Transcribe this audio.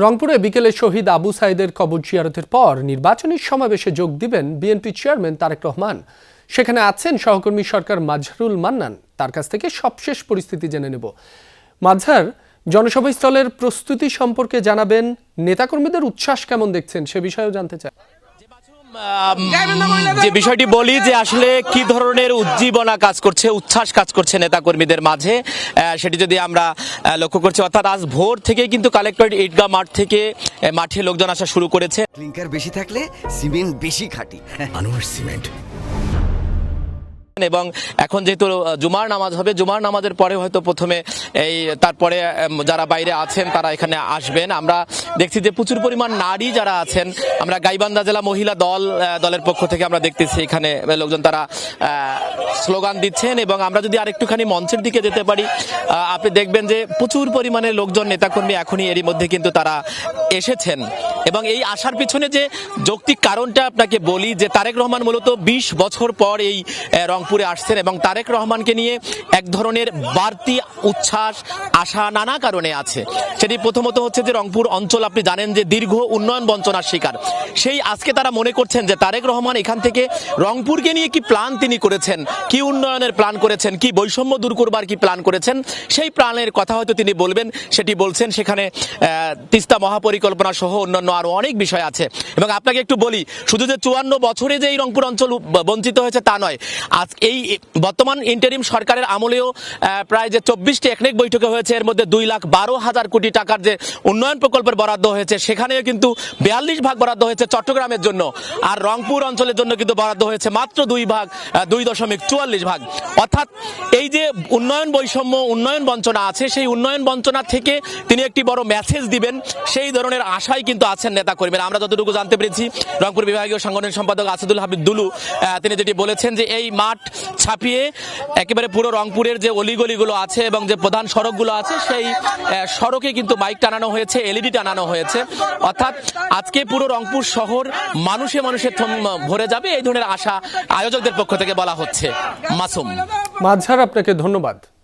রংপুরে বিকেলে শহীদ আবু সাইদের কবর জিয়ারতের পর নির্বাচনী সমাবেশে যোগ দিবেন বিএনপি চেয়ারম্যান তারেক রহমান। সেখানে আছেন সহকর্মী সরকার মাজহারুল মান্নান। তার কাছ থেকে সবশেষ পরিস্থিতি জেনে নেব। মাজহার, জনসভাস্থলের প্রস্তুতি সম্পর্কে জানাবেন, নেতাকর্মীদের উচ্ছ্বাস কেমন দেখছেন সে বিষয়েও জানতে চাই। যে বিষয়টি বলি যে আসলে কি ধরনের উজ্জীবনা কাজ করছে, উচ্ছ্বাস কাজ করছে নেতাকর্মীদের মাঝে, সেটি যদি আমরা লক্ষ্য করছি, অর্থাৎ আজ ভোর থেকে কিন্তু কালেক্টরেট ঈদগাহ মাঠ থেকে মাঠে লোকজন আসা শুরু করেছে। ক্লিংকার বেশি থাকলে সিমেন্ট বেশি খাঁটি। আনোয়ার সিমেন্ট। এবং এখন যেহেতু জুমার নামাজ হবে, জুমার নামাজের পরে হয়তো প্রথমে তারপরে যারা বাইরে আছেন তারা এখানে আসবেন। আমরা দেখছি যে প্রচুর পরিমাণ নারী যারা আছেন, আমরা গাইবান্ধা জেলা মহিলা দলের পক্ষ থেকে আমরা দেখতেছি এখানে লোকজন তারা স্লোগান দিচ্ছেন। এবং আমরা যদি আরেকটুখানি মঞ্চের দিকে যেতে পারি, আপনি দেখবেন যে প্রচুর পরিমাণে লোকজন, নেতাকর্মী এখনই এরই মধ্যে কিন্তু তারা এসেছেন। এবং এই আসার পিছনে যে যৌক্তিক কারণটা আপনাকে বলি যে তারেক রহমান মূলত 20 বছর পর এই রংপুরে আসছেন এবং তারেক রহমানকে নিয়ে এক ধরনের বাড়তি উচ্ছ্বাস, আশা নানা কারণে আছে। সেটি প্রথমত হচ্ছে যে রংপুর অঞ্চল আপনি জানেন যে দীর্ঘ উন্নয়ন বঞ্চনার শিকার। সেই আজকে তারা মনে করছেন যে তারেক রহমান এখান থেকে রংপুরকে নিয়ে কি প্ল্যান তিনি করেছেন, কি উন্নয়নের প্ল্যান করেছেন, কি বৈষম্য দূর করবার কি প্ল্যান করেছেন, সেই প্ল্যানের কথা হয়তো তিনি বলবেন, সেটি বলছেন। সেখানে তিস্তা মহাপরিকল্পনা সহ অন্যান্য আরো অনেক বিষয় আছে। এবং আপনাকে একটু বলি, শুধু যে 54 বছরে যে এই রংপুর অঞ্চল বঞ্চিত হয়েছে তা নয়, আজ এই বর্তমান ইন্টারিম সরকারের আমলেও প্রায় যে 24টি একনেক বৈঠকে হয়েছে, এর মধ্যে 2,12,000 কোটি টাকার যে উন্নয়ন প্রকল্পের বরাদ্দ হয়েছে, সেখানেও কিন্তু 42 ভাগ বরাদ্দ হয়েছে চট্টগ্রামের জন্য, আর রংপুর অঞ্চলের জন্য কিন্তু বরাদ্দ হয়েছে মাত্র 2.44 ভাগ। অর্থাৎ এই যে উন্নয়ন বৈষম্য, উন্নয়ন বঞ্চনা আছে, সেই উন্নয়ন বঞ্চনা থেকে তিনি একটি বড় মেসেজ দিবেন, সেই ধরনের আশাই কিন্তু আছেন নেতাকর্মীরা। আমরা যতটুকু জানতে পেরেছি, রংপুর বিভাগীয় সাংগঠনিক সম্পাদক আসাদুল হাবিব দুলু তিনি যেটি বলেছেন যে এই মাঠ ছাপিয়ে একেবারে পুরো রংপুরের যে অলিগলিগুলো আছে এবং যে প্রধান সড়কগুলো আছে, সেই সড়কে কিন্তু মাইক টানানো হয়েছে, এলইডি টানানো হয়েছে। অর্থাৎ আজকে পুরো রংপুর শহর মানুষে মানুষে ভরে যাবে, এই ধরনের আশা আয়োজকদের পক্ষ থেকে বলা হচ্ছে। মাসুম। মাজহার, আপনাকে ধন্যবাদ।